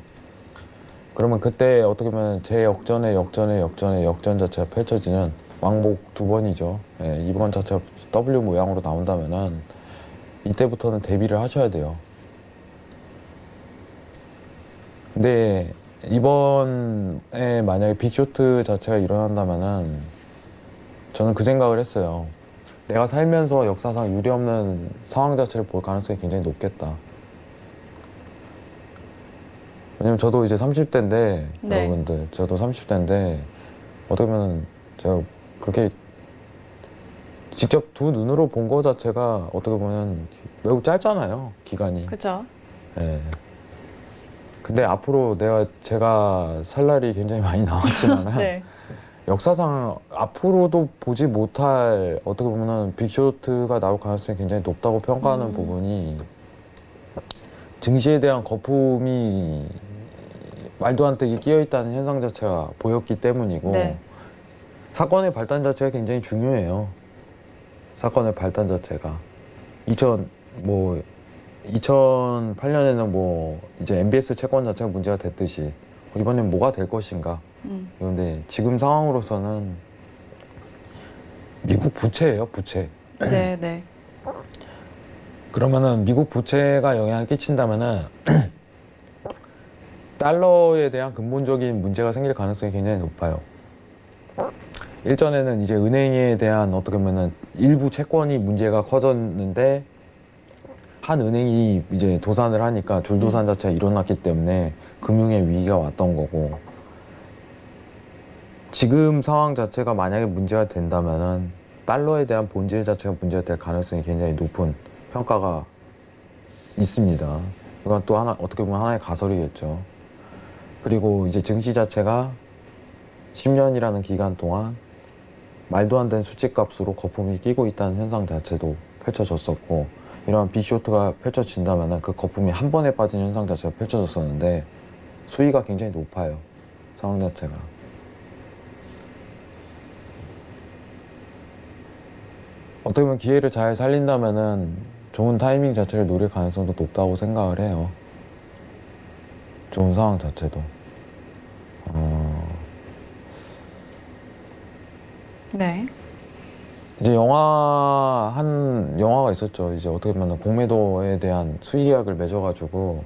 그러면 그때 어떻게 보면 재역전의 역전 자체가 펼쳐지는 왕복 두 번이죠. 네, 이번 자체가 W 모양으로 나온다면은 이때부터는 대비를 하셔야 돼요. 근데 이번에 만약에 빅쇼트 자체가 일어난다면은 저는 그 생각을 했어요. 내가 살면서 역사상 유례없는 상황 자체를 볼 가능성이 굉장히 높겠다. 왜냐면 저도 이제 30대인데, 네. 여러분들, 저도 30대인데, 어떻게 보면 제가 그렇게 직접 두 눈으로 본 거 자체가 어떻게 보면 매우 짧잖아요, 기간이. 그렇죠. 예. 근데 앞으로 제가 살 날이 굉장히 많이 남았지만, 네. 역사상 앞으로도 보지 못할 어떻게 보면 빅쇼트가 나올 가능성이 굉장히 높다고 평가하는 부분이, 증시에 대한 거품이 말도 안 되게 끼어 있다는 현상 자체가 보였기 때문이고, 네. 사건의 발단 자체가 굉장히 중요해요. 사건의 발단 자체가 2008년에는 뭐 이제 MBS 채권 자체가 문제가 됐듯이 이번엔 뭐가 될 것인가. 그런데 지금 상황으로서는 미국 부채예요, 부채. 네, 네. 그러면은 미국 부채가 영향을 끼친다면은 달러에 대한 근본적인 문제가 생길 가능성이 굉장히 높아요. 일전에는 이제 은행에 대한 어떻게 보면은 일부 채권이 문제가 커졌는데, 한 은행이 이제 도산을 하니까 줄도산 자체가 일어났기 때문에 금융의 위기가 왔던 거고, 지금 상황 자체가 만약에 문제가 된다면은 달러에 대한 본질 자체가 문제가 될 가능성이 굉장히 높은 평가가 있습니다. 이건 또 하나 어떻게 보면 하나의 가설이겠죠. 그리고 이제 증시 자체가 10년이라는 기간 동안 말도 안 되는 수치값으로 거품이 끼고 있다는 현상 자체도 펼쳐졌었고, 이런 빅쇼트가 펼쳐진다면 그 거품이 한 번에 빠진 현상 자체가 펼쳐졌었는데 수위가 굉장히 높아요. 상황 자체가. 어떻게 보면 기회를 잘 살린다면은 좋은 타이밍 자체를 노릴 가능성도 높다고 생각을 해요. 좋은 상황 자체도. 네. 이제 영화가 있었죠. 이제 어떻게 보면 공매도에 대한 수의 계약을 맺어가지고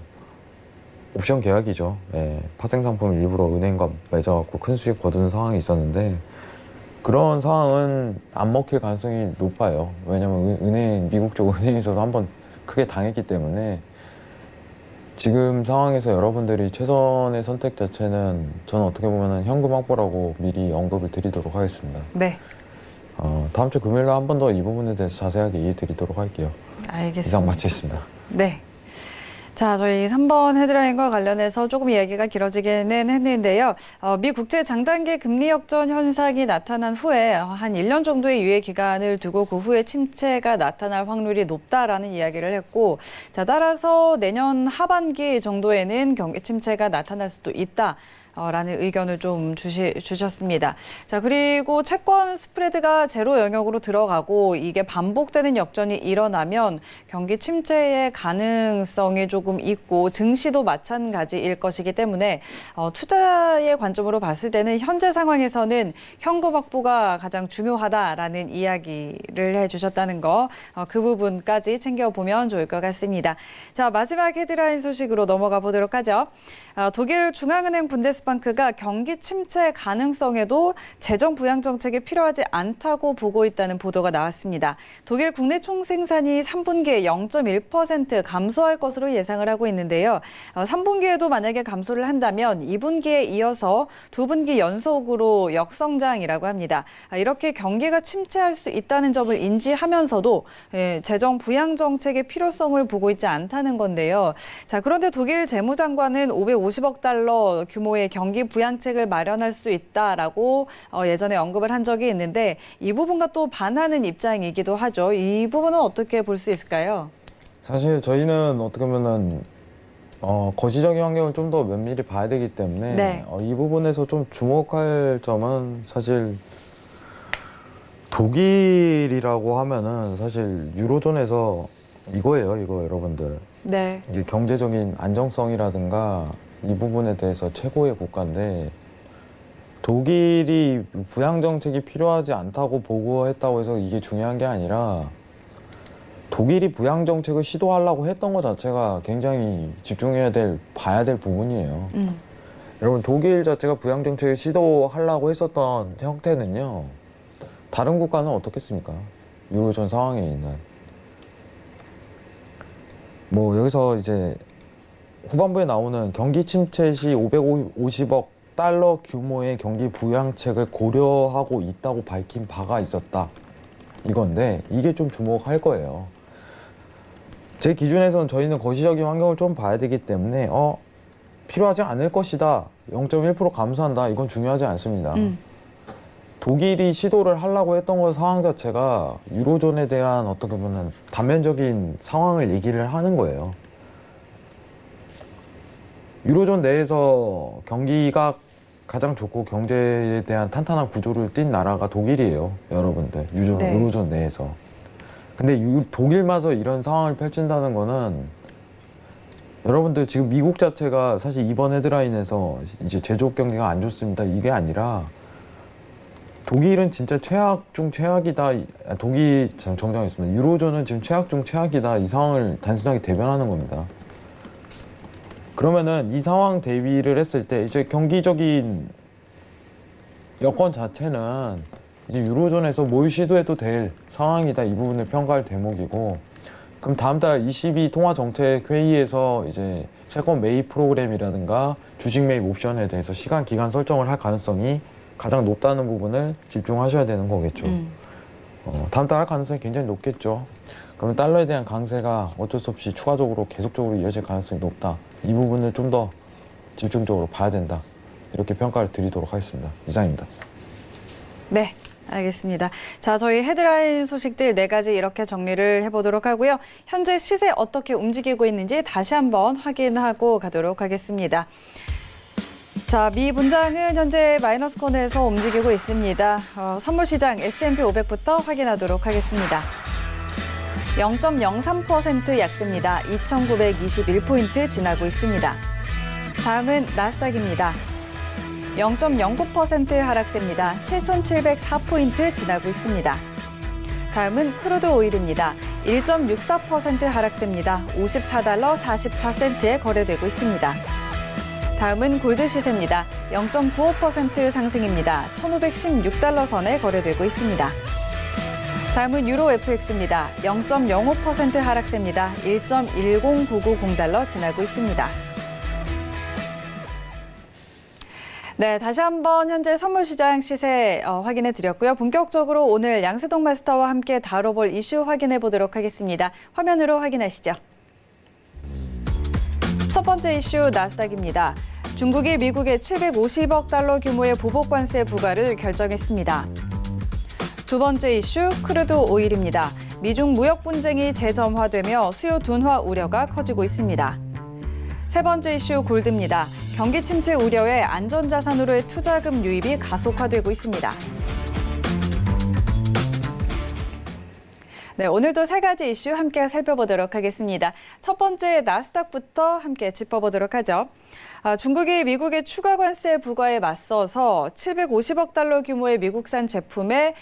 옵션 계약이죠. 예, 파생 상품을 일부러 은행과 맺어갖고 큰 수익 거두는 상황이 있었는데, 그런 상황은 안 먹힐 가능성이 높아요. 왜냐면 미국 쪽 은행에서도 한번 크게 당했기 때문에 지금 상황에서 여러분들이 최선의 선택 자체는 저는 어떻게 보면 현금 확보라고 미리 언급을 드리도록 하겠습니다. 네. 다음 주 금요일 날 한 번 더 이 부분에 대해서 자세하게 얘기 드리도록 할게요. 알겠습니다. 이상 마치겠습니다. 네. 자, 저희 3번 헤드라인과 관련해서 조금 이야기가 길어지기는 했는데요. 미 국제 장단기 금리 역전 현상이 나타난 후에 한 1년 정도의 유예 기간을 두고 그 후에 침체가 나타날 확률이 높다라는 이야기를 했고, 자, 따라서 내년 하반기 정도에는 경기 침체가 나타날 수도 있다. 라는 의견을 좀 주셨습니다. 자, 그리고 채권 스프레드가 제로 영역으로 들어가고 이게 반복되는 역전이 일어나면 경기 침체의 가능성이 조금 있고 증시도 마찬가지일 것이기 때문에 투자의 관점으로 봤을 때는 현재 상황에서는 현금 확보가 가장 중요하다라는 이야기를 해주셨다는 거, 그 부분까지 챙겨보면 좋을 것 같습니다. 자, 마지막 헤드라인 소식으로 넘어가 보도록 하죠. 독일 중앙은행 분데스방크가 경기 침체 가능성에도 재정 부양 정책이 필요하지 않다고 보고 있다는 보도가 나왔습니다. 독일 국내 총생산이 3분기에 0.1% 감소할 것으로 예상을 하고 있는데요. 3분기에도 만약에 감소를 한다면 2분기에 이어서 2분기 연속으로 역성장이라고 합니다. 이렇게 경기가 침체할 수 있다는 점을 인지하면서도 재정 부양 정책의 필요성을 보고 있지 않다는 건데요. 자, 그런데 독일 재무장관은 550억 달러 규모의 경기 부양책을 마련할 수 있다라고 예전에 언급을 한 적이 있는데, 이 부분과 또 반하는 입장이기도 하죠. 이 부분은 어떻게 볼 수 있을까요? 사실 저희는 어떻게 보면은 거시적인 환경을 좀 더 면밀히 봐야 되기 때문에 네. 이 부분에서 좀 주목할 점은, 사실 독일이라고 하면은 사실 유로존에서 이거 여러분들. 네. 이게 경제적인 안정성이라든가 이 부분에 대해서 최고의 국가인데, 독일이 부양 정책이 필요하지 않다고 보고했다고 해서 이게 중요한 게 아니라, 독일이 부양 정책을 시도하려고 했던 것 자체가 굉장히 봐야 될 부분이에요. 여러분, 독일 자체가 부양 정책을 시도하려고 했었던 형태는요, 다른 국가는 어떻겠습니까? 유로존 상황에 있는. 여기서 이제 후반부에 나오는 경기 침체 시 550억 달러 규모의 경기 부양책을 고려하고 있다고 밝힌 바가 있었다. 이건데, 이게 좀 주목할 거예요. 제 기준에서는 저희는 거시적인 환경을 좀 봐야 되기 때문에 필요하지 않을 것이다. 0.1% 감소한다. 이건 중요하지 않습니다. 독일이 시도를 하려고 했던 것 상황 자체가 유로존에 대한 어떻게 보면 단면적인 상황을 얘기를 하는 거예요. 유로존 내에서 경기가 가장 좋고 경제에 대한 탄탄한 구조를 띈 나라가 독일이에요, 여러분들. 네. 유로존 내에서. 근데 독일마저 이런 상황을 펼친다는 거는, 여러분들 지금 미국 자체가 사실 이번 헤드라인에서 이제 제조업 경기가 안 좋습니다, 이게 아니라 독일은 진짜 최악 중 최악이다. 독일 정정했습니다. 유로존은 지금 최악 중 최악이다. 이 상황을 단순하게 대변하는 겁니다. 그러면은 이 상황 대비를 했을 때 이제 경기적인 여건 자체는 이제 유로존에서 뭘 시도해도 될 상황이다. 이 부분을 평가할 대목이고, 그럼 다음 달 22 통화정책회의에서 이제 채권 매입 프로그램이라든가 주식 매입 옵션에 대해서 시간 기간 설정을 할 가능성이 가장 높다는 부분을 집중하셔야 되는 거겠죠. 다음 달 할 가능성이 굉장히 높겠죠. 그러면 달러에 대한 강세가 어쩔 수 없이 추가적으로 계속적으로 이어질 가능성이 높다. 이 부분을 좀 더 집중적으로 봐야 된다. 이렇게 평가를 드리도록 하겠습니다. 이상입니다. 네, 알겠습니다. 자, 저희 헤드라인 소식들 4가지 이렇게 정리를 해보도록 하고요. 현재 시세 어떻게 움직이고 있는지 다시 한번 확인하고 가도록 하겠습니다. 자, 미 분장은 현재 마이너스권에서 움직이고 있습니다. 선물시장 S&P 500부터 확인하도록 하겠습니다. 0.03% 약세입니다. 2,921포인트 지나고 있습니다. 다음은 나스닥입니다. 0.09% 하락세입니다. 7,704포인트 지나고 있습니다. 다음은 크루드 오일입니다. 1.64% 하락세입니다. 54달러 44센트에 거래되고 있습니다. 다음은 골드 시세입니다. 0.95% 상승입니다. 1,516달러 선에 거래되고 있습니다. 다음은 유로 FX입니다. 0.05% 하락세입니다. 1.10990달러 지나고 있습니다. 네, 다시 한번 현재 선물시장 시세 확인해 드렸고요. 본격적으로 오늘 양세동 마스터와 함께 다뤄볼 이슈 확인해 보도록 하겠습니다. 화면으로 확인하시죠. 첫 번째 이슈 나스닥입니다. 중국이 미국에 750억 달러 규모의 보복 관세 부과를 결정했습니다. 두 번째 이슈 크루드 오일입니다. 미중 무역 분쟁이 재점화되며 수요 둔화 우려가 커지고 있습니다. 세 번째 이슈 골드입니다. 경기 침체 우려에 안전자산으로의 투자금 유입이 가속화되고 있습니다. 네, 오늘도 3가지 이슈 함께 살펴보도록 하겠습니다. 첫 번째 나스닥부터 함께 짚어보도록 하죠. 중국이 미국의 추가 관세 부과에 맞서서 750억 달러 규모의 미국산 제품에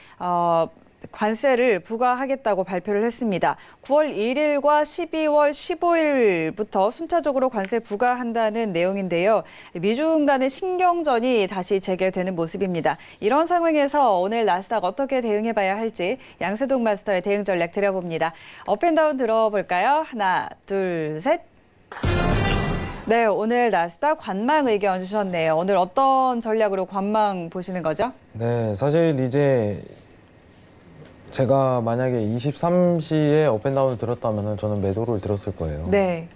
관세를 부과하겠다고 발표를 했습니다. 9월 1일과 12월 15일부터 순차적으로 관세 부과한다는 내용인데요. 미중 간의 신경전이 다시 재개되는 모습입니다. 이런 상황에서 오늘 나스닥 어떻게 대응해봐야 할지 양세동 마스터의 대응 전략 드려봅니다. 업앤다운 들어볼까요? 하나, 둘, 셋. 네, 오늘 나스닥 관망 의견 주셨네요. 오늘 어떤 전략으로 관망 보시는 거죠? 네, 사실 이제 제가 만약에 23시에 업앤다운을 들었다면 저는 매도를 들었을 거예요. 네.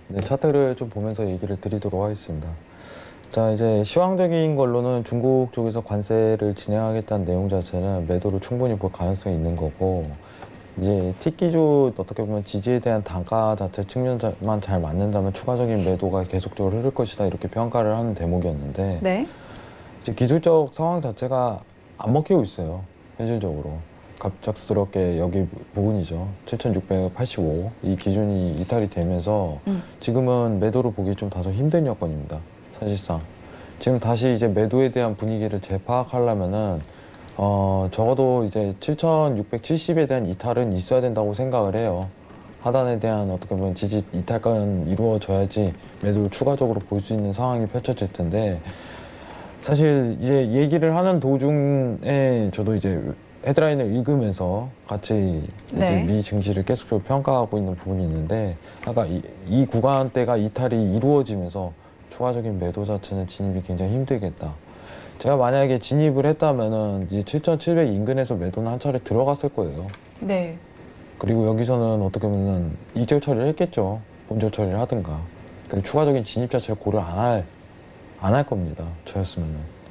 네, 차트를 좀 보면서 얘기를 드리도록 하겠습니다. 자, 이제 시황적인 걸로는 중국 쪽에서 관세를 진행하겠다는 내용 자체는 매도를 충분히 볼 가능성이 있는 거고, 이제 T기준 어떻게 보면 지지에 대한 단가 자체 측면만 잘 맞는다면 추가적인 매도가 계속적으로 흐를 것이다 이렇게 평가를 하는 대목이었는데, 네. 이제 기술적 상황 자체가 안 먹히고 있어요. 현실적으로. 갑작스럽게 여기 부분이죠. 7,685 이 기준이 이탈이 되면서 지금은 매도를 보기 좀 다소 힘든 여건입니다. 사실상 지금 다시 이제 매도에 대한 분위기를 재파악하려면은 적어도 이제 7,670에 대한 이탈은 있어야 된다고 생각을 해요. 하단에 대한 어떻게 보면 지지 이탈가는 이루어져야지 매도를 추가적으로 볼 수 있는 상황이 펼쳐질 텐데, 사실 이제 얘기를 하는 도중에 저도 이제 헤드라인을 읽으면서 같이 네. 이제 미 증시를 계속적으로 평가하고 있는 부분이 있는데, 아까 이 구간대가 이탈이 이루어지면서 추가적인 매도 자체는 진입이 굉장히 힘들겠다. 제가 만약에 진입을 했다면은 이제 7,700 인근에서 매도는 한 차례 들어갔을 거예요. 네. 그리고 여기서는 어떻게 보면 이절 처리를 했겠죠. 본절 처리를 하든가. 근데 추가적인 진입 자체를 고려 안 할 겁니다. 저였으면은.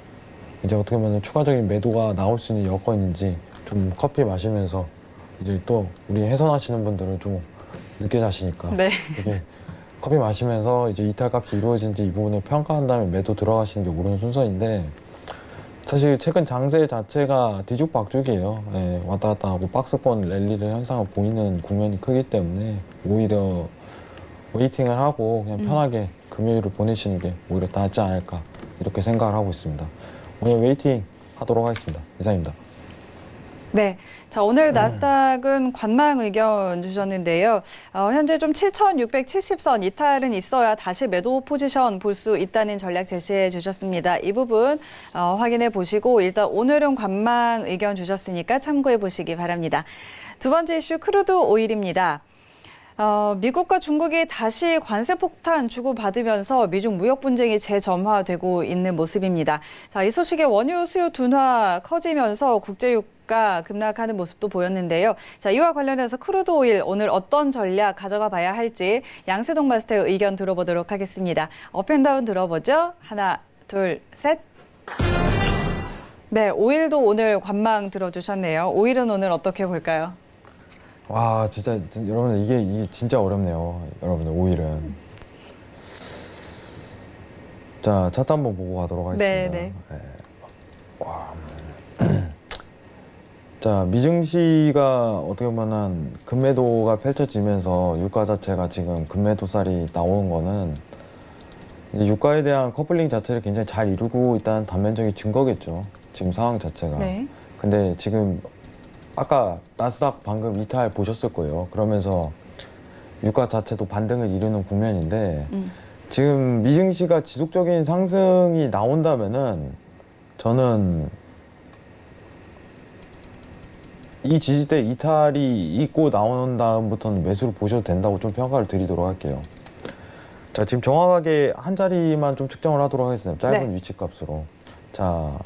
이제 어떻게 보면 추가적인 매도가 나올 수 있는 여건인지 좀 커피 마시면서, 이제 또 우리 해선하시는 분들은 좀 늦게 자시니까 네. 이게 커피 마시면서 이제 이탈값이 이루어진지 이 부분을 평가한 다음에 매도 들어가시는 게 옳은 순서인데, 사실 최근 장세 자체가 뒤죽박죽이에요. 예, 왔다 갔다 하고 박스권 랠리를 현상을 보이는 국면이 크기 때문에 오히려 웨이팅을 하고 그냥 편하게 금요일을 보내시는 게 오히려 낫지 않을까 이렇게 생각을 하고 있습니다. 오늘 웨이팅 하도록 하겠습니다. 이상입니다. 네. 자, 오늘 나스닥은 관망 의견 주셨는데요. 현재 좀 7,670선 이탈은 있어야 다시 매도 포지션 볼 수 있다는 전략 제시해 주셨습니다. 이 부분 확인해 보시고 일단 오늘은 관망 의견 주셨으니까 참고해 보시기 바랍니다. 두 번째 이슈 크루드 오일입니다. 미국과 중국이 다시 관세 폭탄 주고받으면서 미중 무역 분쟁이 재점화되고 있는 모습입니다. 자, 이 소식에 원유 수요 둔화 커지면서 국제유가 급락하는 모습도 보였는데요. 자, 이와 관련해서 크루드 오일 오늘 어떤 전략 가져가 봐야 할지 양세동 마스터의 의견 들어보도록 하겠습니다. 업앤다운 들어보죠. 하나, 둘, 셋. 네, 오일도 오늘 관망 들어주셨네요. 오일은 오늘 어떻게 볼까요? 와, 진짜 여러분들 이게 진짜 어렵네요. 여러분들 오일은. 자, 차트 한번 보고 가도록 하겠습니다. 네. 와. 자, 미증시가 어떻게 보면은 급매도가 펼쳐지면서 유가 자체가 지금 급매도살이 나오는 거는 이제 유가에 대한 커플링 자체를 굉장히 잘 이루고 있다는 단면적인 증거겠죠. 지금 상황 자체가. 네. 근데 지금 아까 나스닥 방금 이탈 보셨을 거예요. 그러면서 유가 자체도 반등을 이루는 국면인데 지금 미증시가 지속적인 상승이 나온다면은 저는 이 지지대 이탈이 있고 나온 다음부터는 매수를 보셔도 된다고 좀 평가를 드리도록 할게요. 자, 지금 정확하게 한 자리만 좀 측정을 하도록 하겠습니다. 짧은 네. 위치 값으로. 자,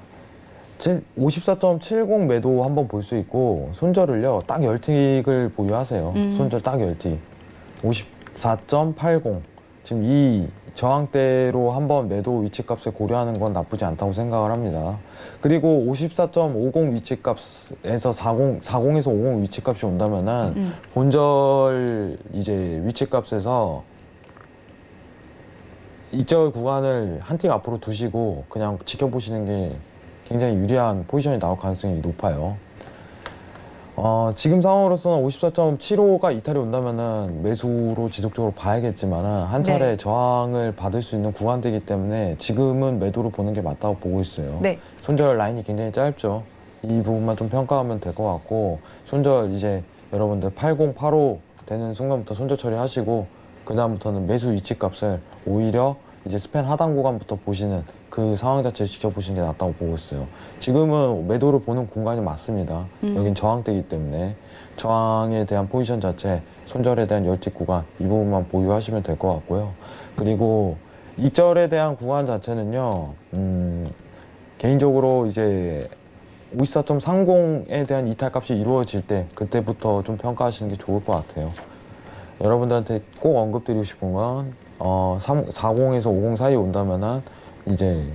54.70 매도 한번 볼 수 있고 손절을요 딱 열틱을 보유하세요. 손절 딱 열틱 54.80 지금 이 저항대로 한번 매도 위치값을 고려하는 건 나쁘지 않다고 생각을 합니다. 그리고 54.50 위치값에서 40에서 50 위치값이 온다면은 본절 이제 위치값에서 이절 구간을 한 틱 앞으로 두시고 그냥 지켜보시는 게 굉장히 유리한 포지션이 나올 가능성이 높아요. 지금 상황으로서는 54.75가 이탈이 온다면은 매수로 지속적으로 봐야겠지만은 한 차례 네. 저항을 받을 수 있는 구간대이기 때문에 지금은 매도로 보는 게 맞다고 보고 있어요. 네. 손절 라인이 굉장히 짧죠. 이 부분만 좀 평가하면 될 것 같고 손절 이제 여러분들 80, 85 되는 순간부터 손절 처리하시고 그 다음부터는 매수 위치값을 오히려 이제 스팬 하단 구간부터 보시는 그 상황 자체를 지켜보시는 게 낫다고 보고 있어요. 지금은 매도를 보는 공간이 맞습니다. 여긴 저항대이기 때문에 저항에 대한 포지션 자체, 손절에 대한 열틱 구간 이 부분만 보유하시면 될 것 같고요. 그리고 이절에 대한 구간 자체는요. 개인적으로 이제 54.30에 대한 이탈값이 이루어질 때 그때부터 좀 평가하시는 게 좋을 것 같아요. 여러분들한테 꼭 언급드리고 싶은 건 40에서 50 사이 온다면은 이제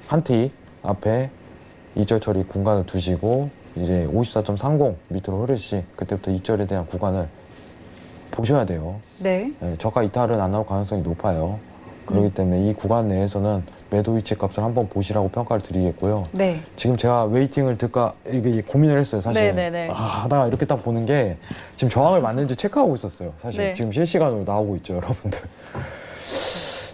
한 틱 앞에 이절 처리 공간을 두시고 이제 54.30 밑으로 흐르시 그때부터 이절에 대한 구간을 보셔야 돼요. 네. 네, 저가 이탈은 안 나올 가능성이 높아요. 그렇기 때문에 이 구간 내에서는 매도 위치 값을 한번 보시라고 평가를 드리겠고요. 네. 지금 제가 웨이팅을 들까 이게 고민을 했어요, 사실. 네네네. 하다가 이렇게 딱 보는 게 지금 저항을 맞는지 체크하고 있었어요. 사실 네. 지금 실시간으로 나오고 있죠, 여러분들.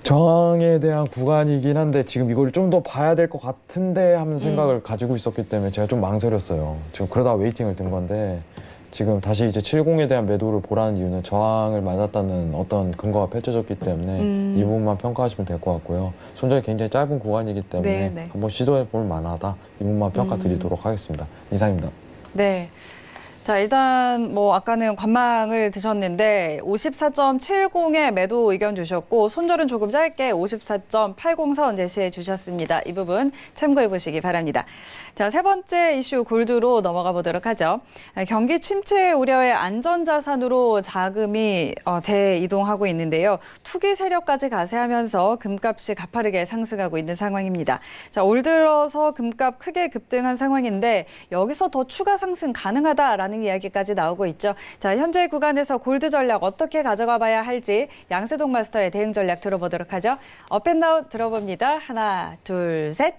저항에 대한 구간이긴 한데 지금 이걸 좀 더 봐야 될 것 같은데 하는 생각을 가지고 있었기 때문에 제가 좀 망설였어요. 지금 그러다 웨이팅을 든 건데 지금 다시 이제 70에 대한 매도를 보라는 이유는 저항을 맞았다는 어떤 근거가 펼쳐졌기 때문에 이 부분만 평가하시면 될 것 같고요. 손절이 굉장히 짧은 구간이기 때문에 네. 한번 시도해 볼 만하다. 이 부분만 평가 드리도록 하겠습니다. 이상입니다. 네. 자, 일단 뭐 아까는 관망을 드셨는데 54.70에 매도 의견 주셨고 손절은 조금 짧게 54.80선 제시해 주셨습니다. 이 부분 참고해 보시기 바랍니다. 자, 세 번째 이슈 골드로 넘어가 보도록 하죠. 경기 침체 우려의 안전자산으로 자금이 대이동하고 있는데요. 투기 세력까지 가세하면서 금값이 가파르게 상승하고 있는 상황입니다. 자, 올 들어서 금값 크게 급등한 상황인데 여기서 더 추가 상승 가능하다라는 이야기까지 나오고 있죠. 자, 현재 구간에서 골드 전략 어떻게 가져가 봐야 할지 양세동 마스터의 대응 전략 들어보도록 하죠. 업앤다운 들어봅니다. 하나, 둘, 셋.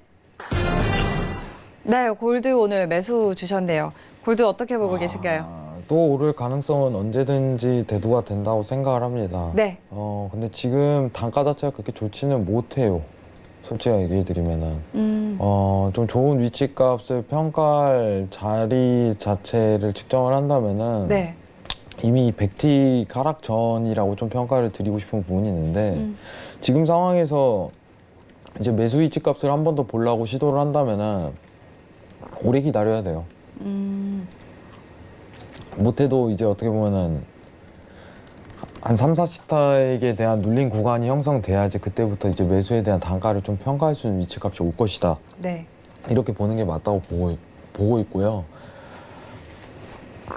네, 골드 오늘 매수 주셨네요. 골드 어떻게 보고 계신가요? 또 오를 가능성은 언제든지 대두가 된다고 생각을 합니다. 네. 근데 지금 단가 자체가 그렇게 좋지는 못해요. 솔직히 얘기해드리면은 좀 좋은 위치값을 평가할 자리 자체를 측정을 한다면은 네. 이미 100T 가락 전이라고 좀 평가를 드리고 싶은 부분이 있는데 지금 상황에서 이제 매수 위치값을 한 번 더 보려고 시도를 한다면은 오래 기다려야 돼요. 못해도 이제 어떻게 보면은 한 3, 4시타액에 대한 눌린 구간이 형성돼야지 그때부터 이제 매수에 대한 단가를 좀 평가할 수 있는 위치값이 올 것이다. 네. 이렇게 보는 게 맞다고 보고 있고요.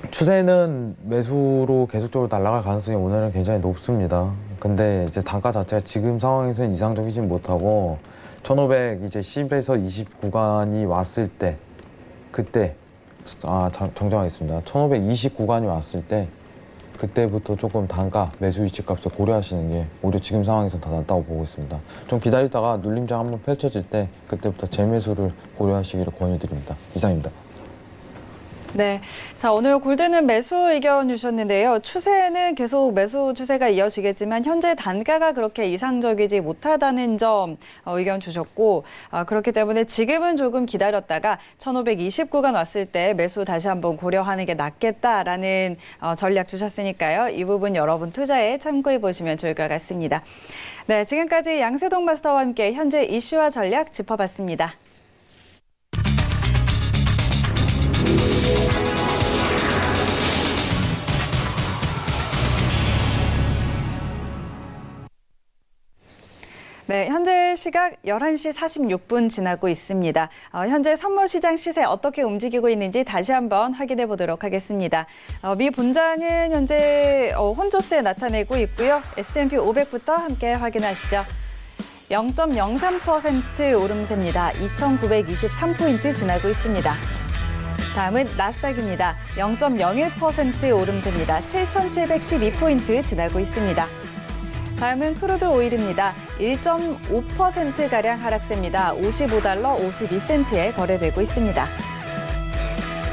추세는 매수로 계속적으로 날아갈 가능성이 오늘은 굉장히 높습니다. 근데 이제 단가 자체가 지금 상황에서는 이상적이지 못하고 1500 이제 10에서 20 구간이 왔을 때 그때 정정하겠습니다. 1520 구간이 왔을 때 그때부터 조금 단가 매수 위치 값을 고려하시는 게 오히려 지금 상황에서 더 낫다고 보고 있습니다. 좀 기다리다가 눌림장 한번 펼쳐질 때 그때부터 재매수를 고려하시기를 권유드립니다. 이상입니다. 네. 자, 오늘 골드는 매수 의견 주셨는데요. 추세는 계속 매수 추세가 이어지겠지만 현재 단가가 그렇게 이상적이지 못하다는 점 의견 주셨고 그렇기 때문에 지금은 조금 기다렸다가 1520 구간 왔을 때 매수 다시 한번 고려하는 게 낫겠다라는 전략 주셨으니까요. 이 부분 여러분 투자에 참고해 보시면 좋을 것 같습니다. 네, 지금까지 양세동 마스터와 함께 현재 이슈와 전략 짚어봤습니다. 네, 현재 시각 11시 46분 지나고 있습니다. 현재 선물시장 시세 어떻게 움직이고 있는지 다시 한번 확인해 보도록 하겠습니다. 미 본장은 현재 혼조세 나타내고 있고요. S&P 500부터 함께 확인하시죠. 0.03% 오름세입니다. 2,923포인트 지나고 있습니다. 다음은 나스닥입니다. 0.01% 오름세입니다. 7,712포인트 지나고 있습니다. 다음은 크루드 오일입니다. 1.5%가량 하락세입니다. 55달러 52센트에 거래되고 있습니다.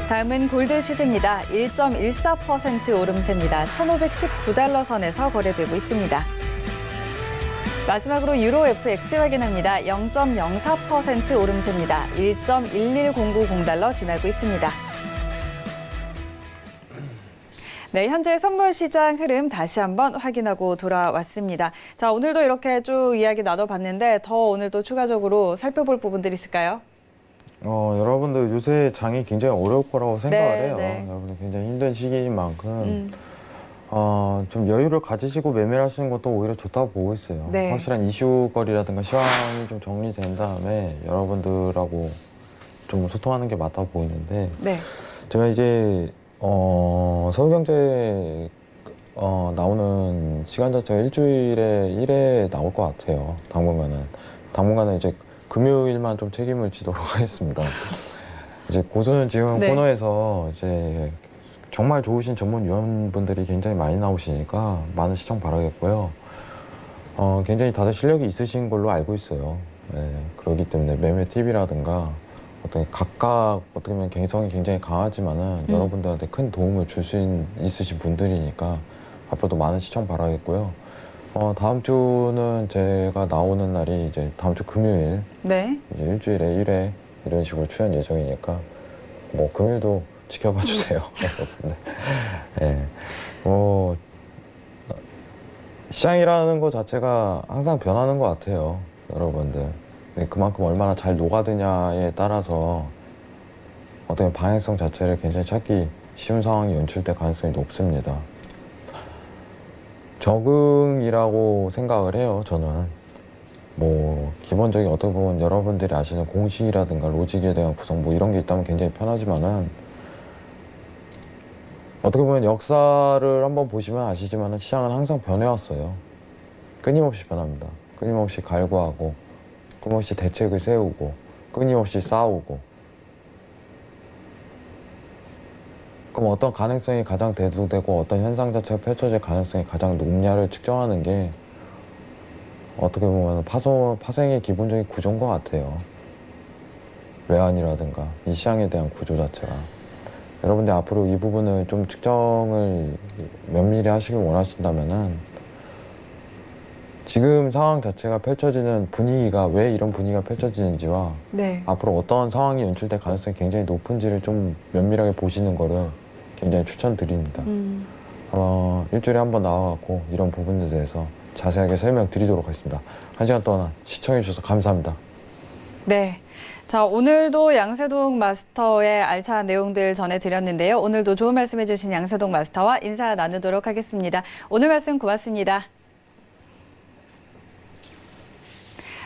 다음은 골드 시세입니다. 1.14% 오름세입니다. 1,519달러 선에서 거래되고 있습니다. 마지막으로 유로 FX 확인합니다. 0.04% 오름세입니다. 1.11090달러 지나고 있습니다. 네, 현재 선물 시장 흐름 다시 한번 확인하고 돌아왔습니다. 자, 오늘도 이렇게 쭉 이야기 나눠봤는데 더 오늘도 추가적으로 살펴볼 부분들이 있을까요? 여러분들 요새 장이 굉장히 어려울 거라고 생각을 네, 해요. 네. 여러분들 굉장히 힘든 시기인 만큼 좀 여유를 가지시고 매매를 하시는 것도 오히려 좋다고 보고 있어요. 네. 확실한 이슈거리라든가 시황이 좀 정리된 다음에 여러분들하고 좀 소통하는 게 맞다고 보이는데 네. 제가 이제 서울경제 나오는 시간 자체가 일주일에 1회 나올 것 같아요. 당분간은 이제 금요일만 좀 책임을 지도록 하겠습니다. 이제 고수는 지금 네. 코너에서 이제 정말 좋으신 전문 위원분들이 굉장히 많이 나오시니까 많은 시청 바라겠고요. 굉장히 다들 실력이 있으신 걸로 알고 있어요. 네, 그렇기 때문에 매매 팁이라든가 각각 어떻게 보면 개성이 굉장히 강하지만은 여러분들한테 큰 도움을 줄 수 있으신 분들이니까 앞으로도 많은 시청 바라겠고요. 다음 주는 제가 나오는 날이 이제 다음 주 금요일, 네. 이제 일주일에 1회 이런 식으로 출연 예정이니까 뭐 금요일도 지켜봐 주세요. 네. 시장이라는 것 자체가 항상 변하는 것 같아요, 여러분들. 그만큼 얼마나 잘 녹아드냐에 따라서 어떤 방향성 자체를 굉장히 찾기 쉬운 상황이 연출될 가능성이 높습니다. 적응이라고 생각을 해요, 저는. 뭐 기본적인 어떻게 보면 여러분들이 아시는 공식이라든가 로직에 대한 구성 뭐 이런 게 있다면 굉장히 편하지만은 어떻게 보면 역사를 한번 보시면 아시지만은 시장은 항상 변해왔어요. 끊임없이 변합니다. 끊임없이 갈구하고 끊임없이 대책을 세우고 끊임없이 싸우고. 그럼 어떤 가능성이 가장 대두되고 어떤 현상 자체가 펼쳐질 가능성이 가장 높냐를 측정하는 게 어떻게 보면 파생의 기본적인 구조인 것 같아요. 외환이라든가 이 시장에 대한 구조 자체가. 여러분들 앞으로 이 부분을 좀 측정을 면밀히 하시길 원하신다면은 지금 상황 자체가 펼쳐지는 분위기가 왜 이런 분위기가 펼쳐지는지와 네. 앞으로 어떤 상황이 연출될 가능성이 굉장히 높은지를 좀 면밀하게 보시는 거를 굉장히 추천드립니다. 일주일에 한 번 나와갖고 이런 부분에 대해서 자세하게 설명드리도록 하겠습니다. 1시간 동안 시청해주셔서 감사합니다. 네. 자, 오늘도 양세동 마스터의 알찬 내용들 전해드렸는데요. 오늘도 좋은 말씀 해주신 양세동 마스터와 인사 나누도록 하겠습니다. 오늘 말씀 고맙습니다.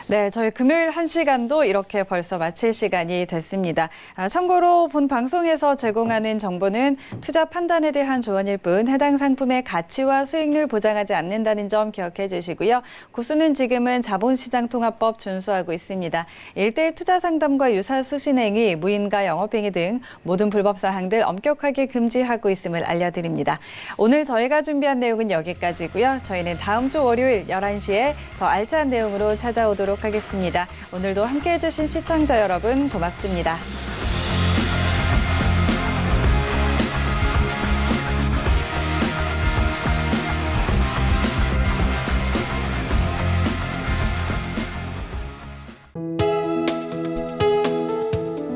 네, 저희 금요일 1시간도 이렇게 벌써 마칠 시간이 됐습니다. 참고로 본 방송에서 제공하는 정보는 투자 판단에 대한 조언일 뿐 해당 상품의 가치와 수익률 보장하지 않는다는 점 기억해 주시고요. 고수는 지금은 자본시장통합법 준수하고 있습니다. 1:1 투자 상담과 유사 수신행위, 무인가 영업행위 등 모든 불법 사항들 엄격하게 금지하고 있음을 알려드립니다. 오늘 저희가 준비한 내용은 여기까지고요. 저희는 다음 주 월요일 11시에 더 알찬 내용으로 찾아오도록 하겠습니다. 오늘도 함께해 주신 시청자 여러분 고맙습니다.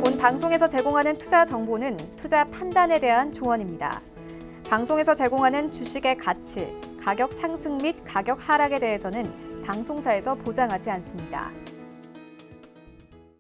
본 방송에서 제공하는 투자 정보는 투자 판단에 대한 조언입니다. 방송에서 제공하는 주식의 가치, 가격 상승 및 가격 하락에 대해서는 방송사에서 보장하지 않습니다.